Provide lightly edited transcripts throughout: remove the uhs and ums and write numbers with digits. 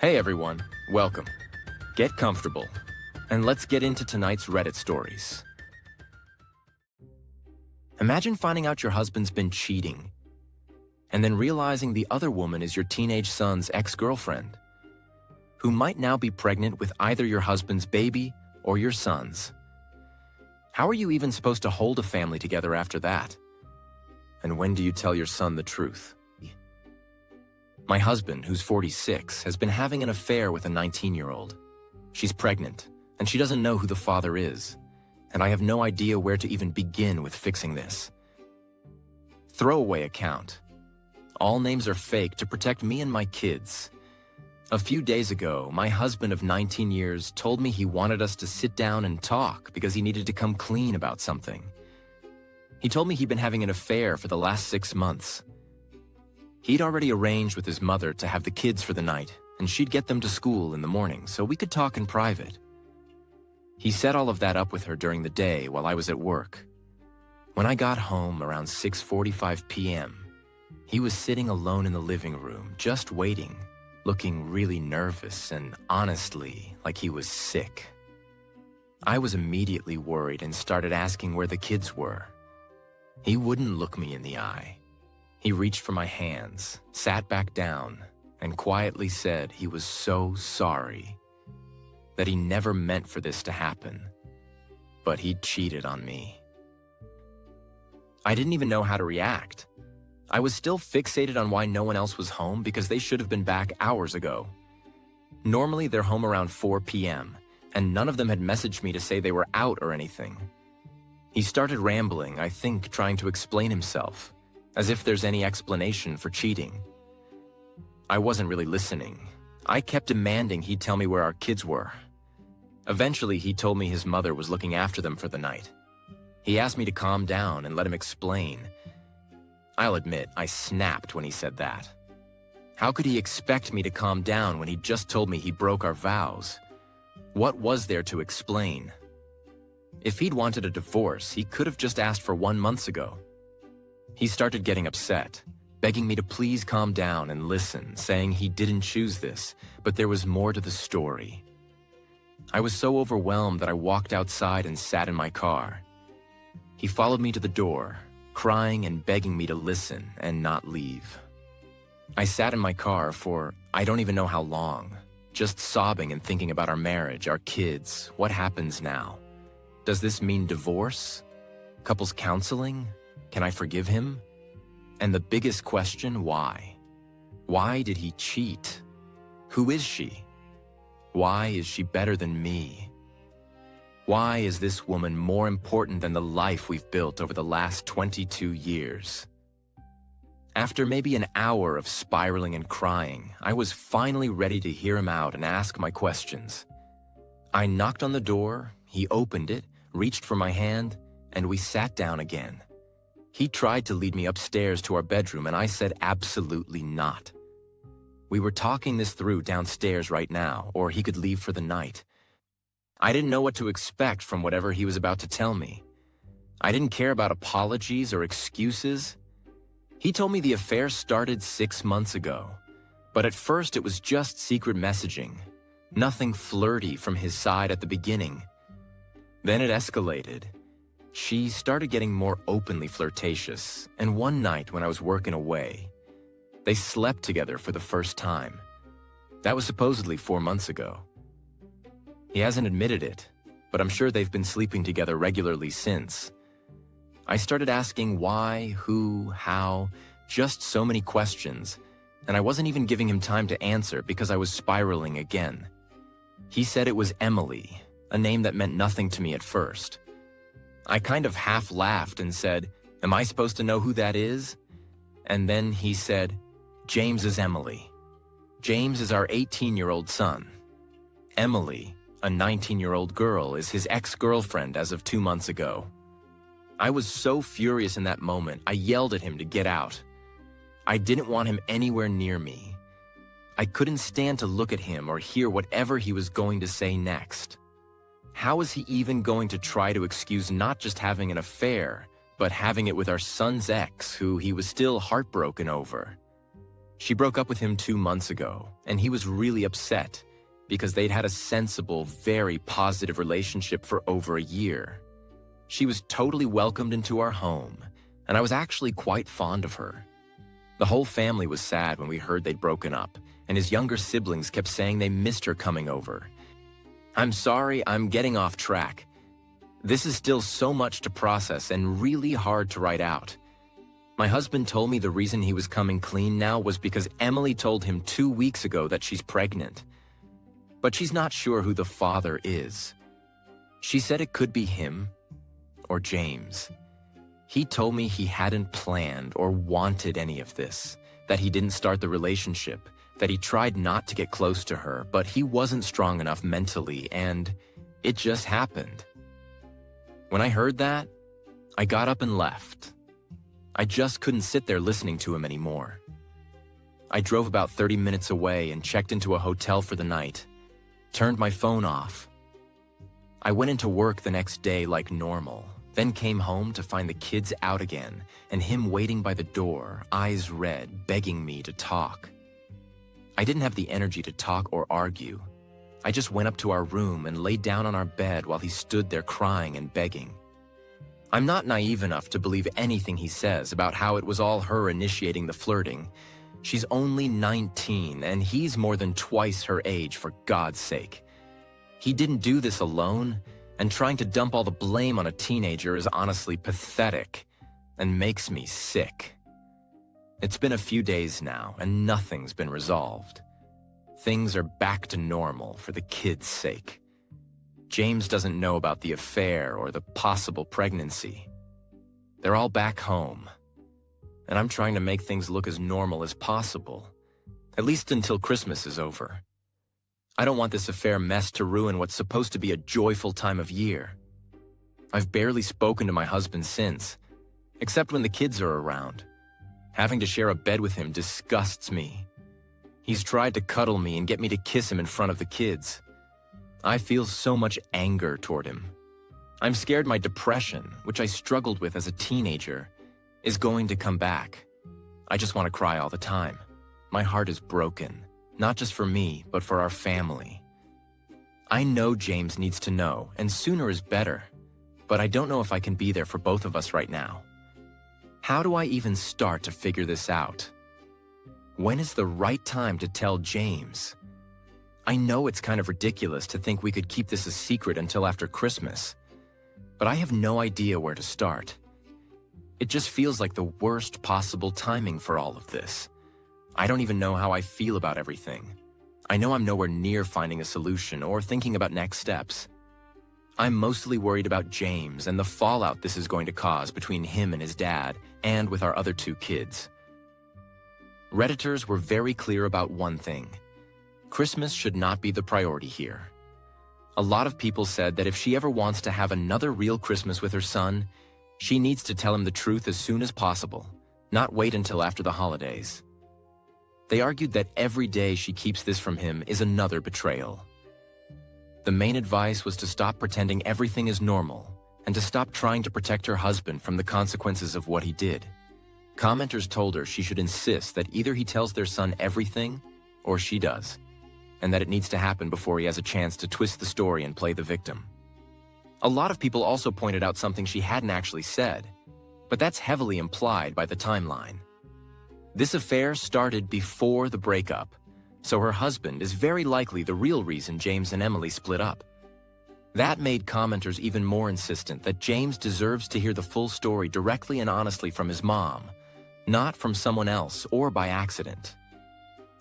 Hey everyone, welcome. Get comfortable, and let's get into tonight's Reddit stories. Imagine finding out your husband's been cheating, and then realizing the other woman is your teenage son's ex-girlfriend, who might now be pregnant with either your husband's baby or your son's. How are you even supposed to hold a family together after that? And when do you tell your son the truth? My husband, who's 46, has been having an affair with a 19-year-old. She's pregnant, and she doesn't know who the father is, and I have no idea where to even begin with fixing this. Throwaway account. All names are fake to protect me and my kids. A few days ago, my husband of 19 years told me he wanted us to sit down and talk because he needed to come clean about something. He told me he'd been having an affair for the last 6 months. He'd already arranged with his mother to have the kids for the night, and she'd get them to school in the morning so we could talk in private. He set all of that up with her during the day while I was at work. When I got home around 6:45 p.m., he was sitting alone in the living room, just waiting, looking really nervous and honestly like he was sick. I was immediately worried and started asking where the kids were. He wouldn't look me in the eye. He reached for my hands, sat back down, and quietly said he was so sorry, that he never meant for this to happen, but he'd cheated on me. I didn't even know how to react. I was still fixated on why no one else was home because they should have been back hours ago. Normally they're home around 4 p.m., and none of them had messaged me to say they were out or anything. He started rambling, I think trying to explain himself, as if there's any explanation for cheating. I wasn't really listening. I kept demanding he'd tell me where our kids were. Eventually, he told me his mother was looking after them for the night. He asked me to calm down and let him explain. I'll admit, I snapped when he said that. How could he expect me to calm down when he just told me he broke our vows? What was there to explain? If he'd wanted a divorce, he could have just asked for 1 month ago. He started getting upset, begging me to please calm down and listen, saying he didn't choose this, but there was more to the story. I was so overwhelmed that I walked outside and sat in my car. He followed me to the door, crying and begging me to listen and not leave. I sat in my car for I don't even know how long, just sobbing and thinking about our marriage, our kids, what happens now. Does this mean divorce? Couples counseling? Can I forgive him? And the biggest question, why? Why did he cheat? Who is she? Why is she better than me? Why is this woman more important than the life we've built over the last 22 years? After maybe an hour of spiraling and crying, I was finally ready to hear him out and ask my questions. I knocked on the door, he opened it, reached for my hand, and we sat down again. He tried to lead me upstairs to our bedroom, and I said absolutely not. We were talking this through downstairs right now, or he could leave for the night. I didn't know what to expect from whatever he was about to tell me. I didn't care about apologies or excuses. He told me the affair started 6 months ago, but at first it was just secret messaging, nothing flirty from his side at the beginning. Then it escalated. She started getting more openly flirtatious, and one night when I was working away, they slept together for the first time. That was supposedly 4 months ago. He hasn't admitted it, but I'm sure they've been sleeping together regularly since. I started asking why, who, how, just so many questions, and I wasn't even giving him time to answer because I was spiraling again. He said it was Emily, a name that meant nothing to me at first. I kind of half laughed and said, "Am I supposed to know who that is?" And then he said, "James is Emily. James is our 18-year-old son. Emily, a 19-year-old girl, is his ex-girlfriend as of 2 months ago." I was so furious in that moment, I yelled at him to get out. I didn't want him anywhere near me. I couldn't stand to look at him or hear whatever he was going to say next. How is he even going to try to excuse not just having an affair, but having it with our son's ex, who he was still heartbroken over? She broke up with him 2 months ago, and he was really upset because they'd had a sensible, very positive relationship for over a year. She was totally welcomed into our home, and I was actually quite fond of her. The whole family was sad when we heard they'd broken up, and his younger siblings kept saying they missed her coming over. I'm sorry, I'm getting off track. This is still so much to process and really hard to write out. My husband told me the reason he was coming clean now was because Emily told him 2 weeks ago that she's pregnant. But she's not sure who the father is. She said it could be him or James. He told me he hadn't planned or wanted any of this, that he didn't start the relationship, that he tried not to get close to her, but he wasn't strong enough mentally, and it just happened. When I heard that, I got up and left. I just couldn't sit there listening to him anymore. I drove about 30 minutes away and checked into a hotel for the night, turned my phone off. I went into work the next day like normal, then came home to find the kids out again and him waiting by the door, eyes red, begging me to talk. I didn't have the energy to talk or argue. I just went up to our room and laid down on our bed while he stood there crying and begging. I'm not naive enough to believe anything he says about how it was all her initiating the flirting. She's only 19 and he's more than twice her age, for God's sake. He didn't do this alone, and trying to dump all the blame on a teenager is honestly pathetic and makes me sick. It's been a few days now and nothing's been resolved. Things are back to normal for the kids' sake. James doesn't know about the affair or the possible pregnancy. They're all back home, and I'm trying to make things look as normal as possible, at least until Christmas is over. I don't want this affair mess to ruin what's supposed to be a joyful time of year. I've barely spoken to my husband since, except when the kids are around. Having to share a bed with him disgusts me. He's tried to cuddle me and get me to kiss him in front of the kids. I feel so much anger toward him. I'm scared my depression, which I struggled with as a teenager, is going to come back. I just want to cry all the time. My heart is broken, not just for me, but for our family. I know James needs to know, and sooner is better, but I don't know if I can be there for both of us right now. How do I even start to figure this out? When is the right time to tell James? I know it's kind of ridiculous to think we could keep this a secret until after Christmas, but I have no idea where to start. It just feels like the worst possible timing for all of this. I don't even know how I feel about everything. I know I'm nowhere near finding a solution or thinking about next steps. I'm mostly worried about James and the fallout this is going to cause between him and his dad and with our other 2 kids. Redditors were very clear about one thing. Christmas should not be the priority here. A lot of people said that if she ever wants to have another real Christmas with her son, she needs to tell him the truth as soon as possible, not wait until after the holidays. They argued that every day she keeps this from him is another betrayal. The main advice was to stop pretending everything is normal and to stop trying to protect her husband from the consequences of what he did. Commenters told her she should insist that either he tells their son everything or she does, and that it needs to happen before he has a chance to twist the story and play the victim. A lot of people also pointed out something she hadn't actually said, but that's heavily implied by the timeline. This affair started before the breakup, so her husband is very likely the real reason James and Emily split up. That made commenters even more insistent that James deserves to hear the full story directly and honestly from his mom, not from someone else or by accident.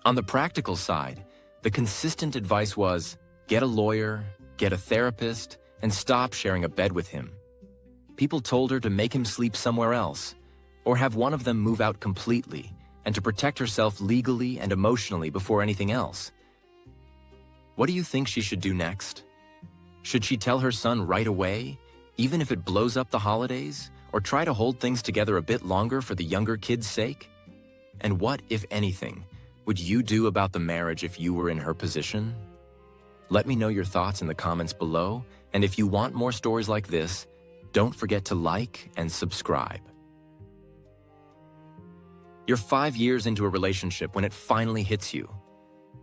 On the practical side, the consistent advice was, get a lawyer, get a therapist, and stop sharing a bed with him. People told her to make him sleep somewhere else, or have one of them move out completely, and to protect herself legally and emotionally before anything else. What do you think she should do next? Should she tell her son right away, even if it blows up the holidays, or try to hold things together a bit longer for the younger kid's sake? And what, if anything, would you do about the marriage if you were in her position? Let me know your thoughts in the comments below, and if you want more stories like this, don't forget to like and subscribe. You're 5 years into a relationship when it finally hits you.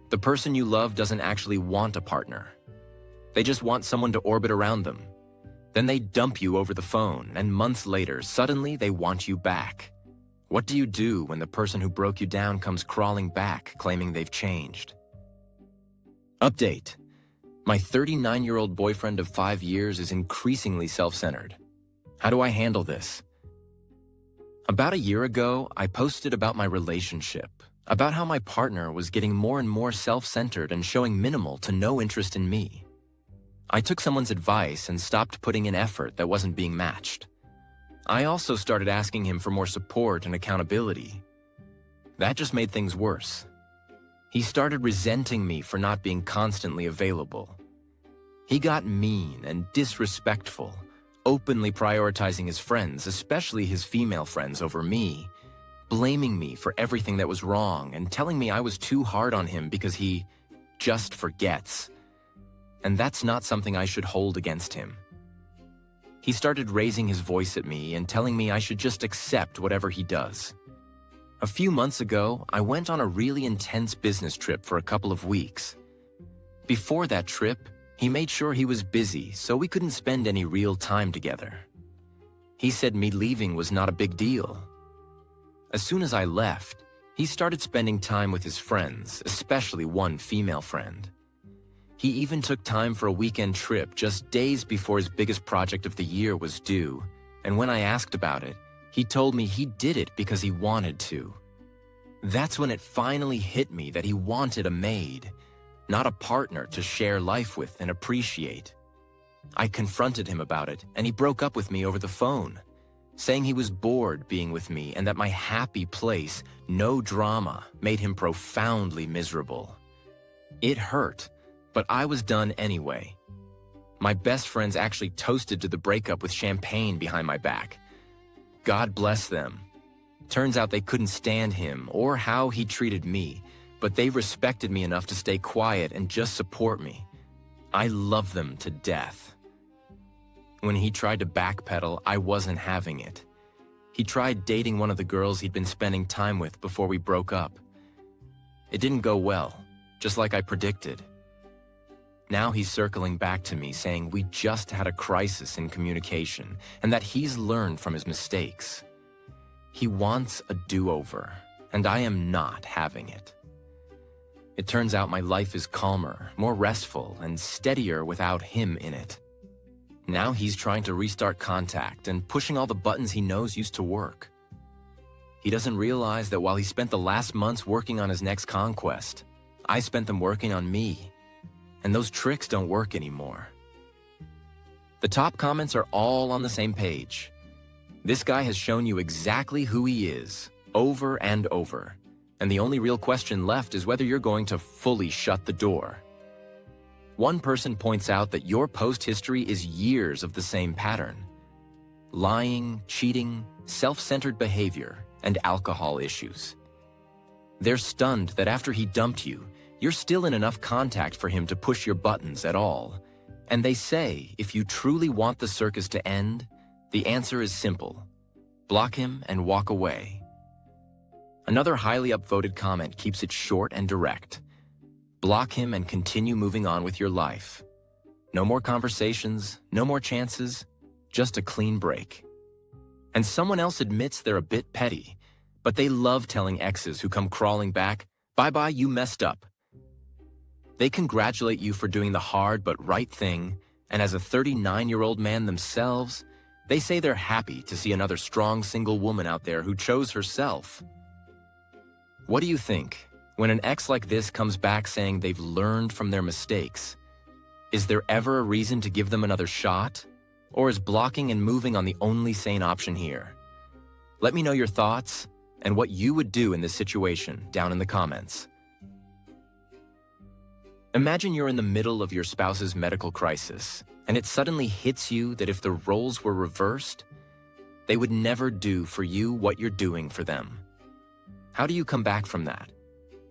The person you love doesn't actually want a partner. They just want someone to orbit around them. Then they dump you over the phone, and months later, suddenly they want you back. What do you do when the person who broke you down comes crawling back, claiming they've changed? Update. My 39-year-old boyfriend of 5 years is increasingly self-centered. How do I handle this? About a year ago, I posted about my relationship, about how my partner was getting more and more self-centered and showing minimal to no interest in me. I took someone's advice and stopped putting in effort that wasn't being matched. I also started asking him for more support and accountability. That just made things worse. He started resenting me for not being constantly available. He got mean and disrespectful, openly prioritizing his friends, especially his female friends, over me, blaming me for everything that was wrong and telling me I was too hard on him because he just forgets. And that's not something I should hold against him. He started raising his voice at me and telling me I should just accept whatever he does. A few months ago, I went on a really intense business trip for a couple of weeks. Before that trip, he made sure he was busy, so we couldn't spend any real time together. He said me leaving was not a big deal. As soon as I left, he started spending time with his friends, especially one female friend. He even took time for a weekend trip just days before his biggest project of the year was due, and when I asked about it, he told me he did it because he wanted to. That's when it finally hit me that he wanted a maid, not a partner to share life with and appreciate. I confronted him about it, and he broke up with me over the phone, saying he was bored being with me and that my happy place, no drama, made him profoundly miserable. It hurt, but I was done anyway. My best friends actually toasted to the breakup with champagne behind my back. God bless them. Turns out they couldn't stand him or how he treated me, but they respected me enough to stay quiet and just support me. I love them to death. When he tried to backpedal, I wasn't having it. He tried dating one of the girls he'd been spending time with before we broke up. It didn't go well, just like I predicted. Now he's circling back to me saying we just had a crisis in communication and that he's learned from his mistakes. He wants a do-over, and I am not having it. It turns out my life is calmer, more restful, and steadier without him in it. Now he's trying to restart contact and pushing all the buttons he knows used to work. He doesn't realize that while he spent the last months working on his next conquest, I spent them working on me. And those tricks don't work anymore. The top comments are all on the same page. This guy has shown you exactly who he is, over and over. And the only real question left is whether you're going to fully shut the door. One person points out that your post history is years of the same pattern. Lying, cheating, self-centered behavior, and alcohol issues. They're stunned that after he dumped you, you're still in enough contact for him to push your buttons at all. And they say, if you truly want the circus to end, the answer is simple. Block him and walk away. Another highly upvoted comment keeps it short and direct. Block him and continue moving on with your life. No more conversations, no more chances, just a clean break. And someone else admits they're a bit petty, but they love telling exes who come crawling back, bye-bye, you messed up. They congratulate you for doing the hard but right thing, and as a 39-year-old man themselves, they say they're happy to see another strong single woman out there who chose herself. What do you think when an ex like this comes back saying they've learned from their mistakes? Is there ever a reason to give them another shot? Or is blocking and moving on the only sane option here? Let me know your thoughts and what you would do in this situation down in the comments. Imagine you're in the middle of your spouse's medical crisis, and it suddenly hits you that if the roles were reversed, they would never do for you what you're doing for them. How do you come back from that?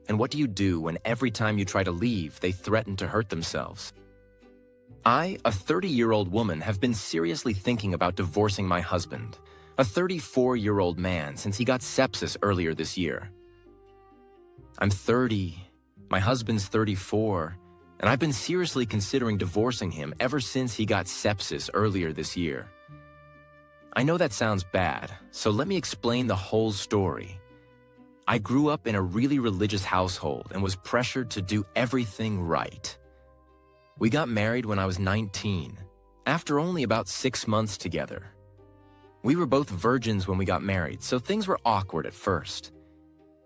And what do you do when every time you try to leave, they threaten to hurt themselves? I, a 30-year-old woman, have been seriously thinking about divorcing my husband, a 34-year-old man, since he got sepsis earlier this year. I'm 30, my husband's 34, and I've been seriously considering divorcing him ever since he got sepsis earlier this year. I know that sounds bad, so let me explain the whole story. I grew up in a really religious household and was pressured to do everything right. We got married when I was 19, after only about 6 months together. We were both virgins when we got married, so things were awkward at first.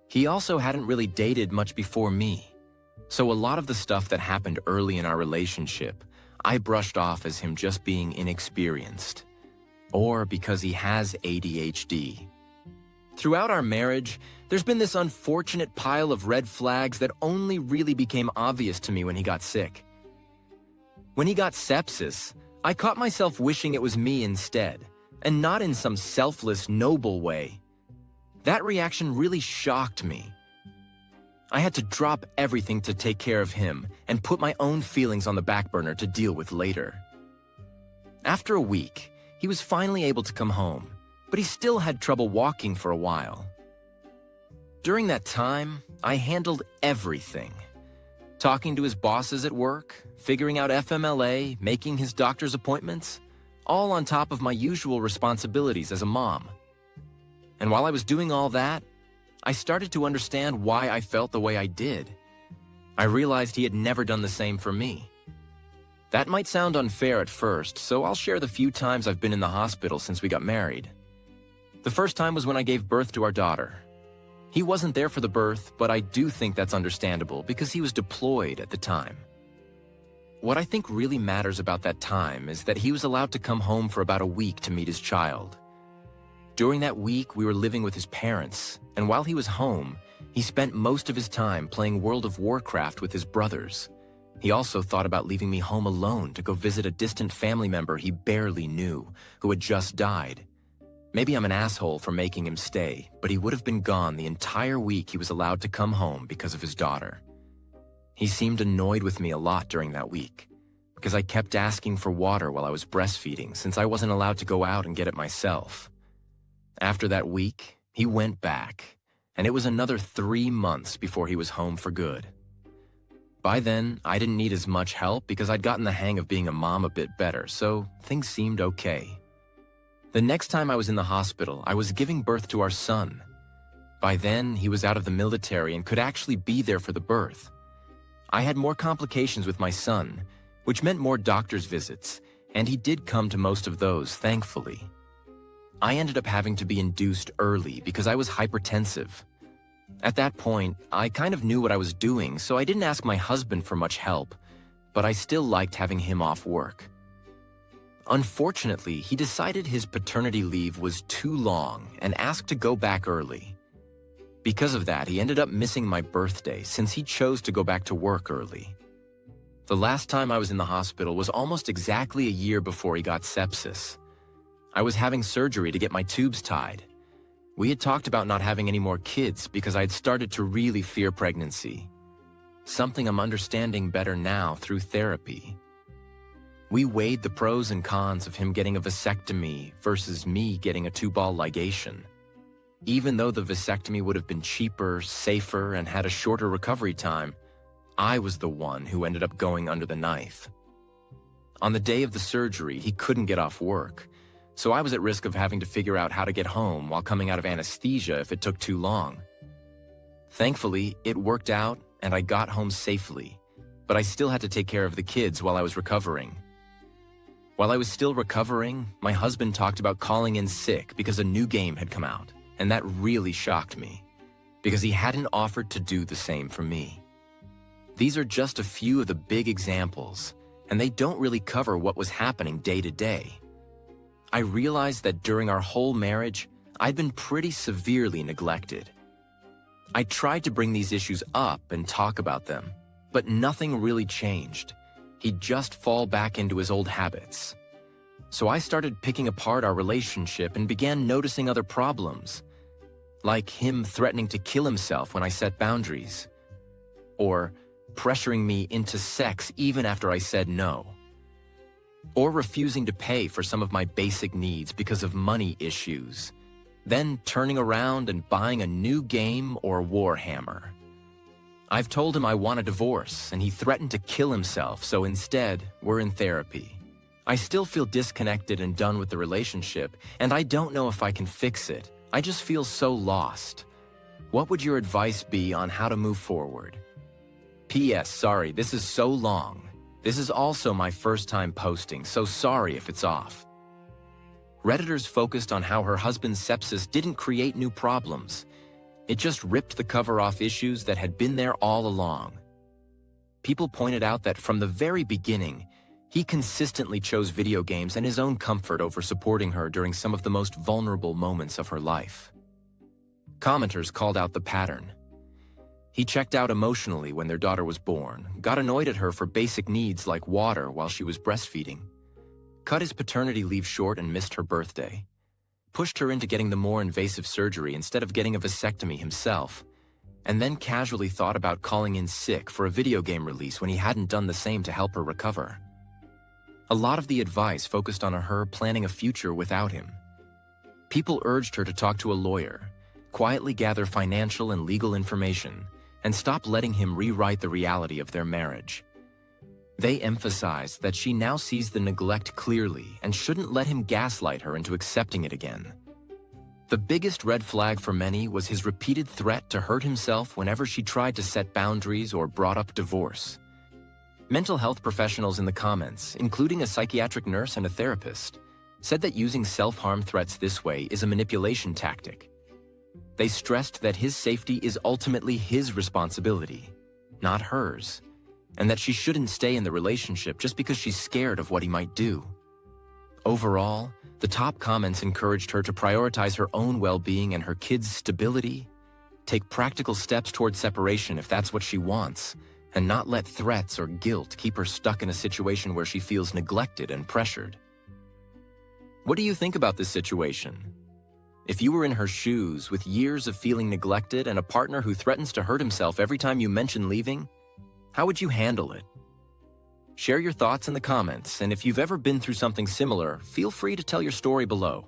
He also hadn't really dated much before me, so a lot of the stuff that happened early in our relationship, I brushed off as him just being inexperienced, or because he has ADHD. Throughout our marriage, there's been this unfortunate pile of red flags that only really became obvious to me when he got sick. When he got sepsis, I caught myself wishing it was me instead, and not in some selfless, noble way. That reaction really shocked me. I had to drop everything to take care of him and put my own feelings on the back burner to deal with later. After a week, he was finally able to come home, but he still had trouble walking for a while. During that time, I handled everything. Talking to his bosses at work, figuring out FMLA, making his doctor's appointments, all on top of my usual responsibilities as a mom. And while I was doing all that, I started to understand why I felt the way I did. I realized he had never done the same for me. That might sound unfair at first, so I'll share the few times I've been in the hospital since we got married. The first time was when I gave birth to our daughter. He wasn't there for the birth, but I do think that's understandable because he was deployed at the time. What I think really matters about that time is that he was allowed to come home for about a week to meet his child. During that week, we were living with his parents, and while he was home, he spent most of his time playing World of Warcraft with his brothers. He also thought about leaving me home alone to go visit a distant family member he barely knew, who had just died. Maybe I'm an asshole for making him stay, but he would have been gone the entire week he was allowed to come home because of his daughter. He seemed annoyed with me a lot during that week, because I kept asking for water while I was breastfeeding since I wasn't allowed to go out and get it myself. After that week, he went back, and it was another 3 months before he was home for good. By then, I didn't need as much help because I'd gotten the hang of being a mom a bit better, so things seemed okay. The next time I was in the hospital, I was giving birth to our son. By then, he was out of the military and could actually be there for the birth. I had more complications with my son, which meant more doctor's visits, and he did come to most of those, thankfully. I ended up having to be induced early because I was hypertensive. At that point, I kind of knew what I was doing, so I didn't ask my husband for much help, but I still liked having him off work. Unfortunately, he decided his paternity leave was too long and asked to go back early. Because of that, he ended up missing my birthday since he chose to go back to work early. The last time I was in the hospital was almost exactly a year before he got sepsis. I was having surgery to get my tubes tied. We had talked about not having any more kids because I had started to really fear pregnancy. Something I'm understanding better now through therapy. We weighed the pros and cons of him getting a vasectomy versus me getting a 2-ball ligation. Even though the vasectomy would have been cheaper, safer, and had a shorter recovery time, I was the one who ended up going under the knife. On the day of the surgery, he couldn't get off work, so I was at risk of having to figure out how to get home while coming out of anesthesia if it took too long. Thankfully, it worked out and I got home safely, but I still had to take care of the kids while I was recovering. While I was still recovering, my husband talked about calling in sick because a new game had come out, and that really shocked me, because he hadn't offered to do the same for me. These are just a few of the big examples, and they don't really cover what was happening day to day. I realized that during our whole marriage, I'd been pretty severely neglected. I tried to bring these issues up and talk about them, but nothing really changed. He'd just fall back into his old habits. So I started picking apart our relationship and began noticing other problems, like him threatening to kill himself when I set boundaries, or pressuring me into sex even after I said no. or refusing to pay for some of my basic needs because of money issues, then turning around and buying a new game or Warhammer. I've told him I want a divorce, and he threatened to kill himself, so instead, we're in therapy. I still feel disconnected and done with the relationship, and I don't know if I can fix it. I just feel so lost. What would your advice be on how to move forward? P.S. Sorry, this is so long. This is also my first time posting, so sorry if it's off. Redditors focused on how her husband's sepsis didn't create new problems. It just ripped the cover off issues that had been there all along. People pointed out that from the very beginning, he consistently chose video games and his own comfort over supporting her during some of the most vulnerable moments of her life. Commenters called out the pattern. He checked out emotionally when their daughter was born, got annoyed at her for basic needs like water while she was breastfeeding, cut his paternity leave short and missed her birthday, pushed her into getting the more invasive surgery instead of getting a vasectomy himself, and then casually thought about calling in sick for a video game release when he hadn't done the same to help her recover. A lot of the advice focused on her planning a future without him. People urged her to talk to a lawyer, quietly gather financial and legal information, and stop letting him rewrite the reality of their marriage. They emphasized that she now sees the neglect clearly and shouldn't let him gaslight her into accepting it again. The biggest red flag for many was his repeated threat to hurt himself whenever she tried to set boundaries or brought up divorce. Mental health professionals in the comments, including a psychiatric nurse and a therapist, said that using self-harm threats this way is a manipulation tactic. They stressed that his safety is ultimately his responsibility, not hers, and that she shouldn't stay in the relationship just because she's scared of what he might do. Overall, the top comments encouraged her to prioritize her own well-being and her kids' stability, take practical steps towards separation if that's what she wants, and not let threats or guilt keep her stuck in a situation where she feels neglected and pressured. What do you think about this situation? If you were in her shoes with years of feeling neglected and a partner who threatens to hurt himself every time you mention leaving, how would you handle it? Share your thoughts in the comments, and if you've ever been through something similar, feel free to tell your story below.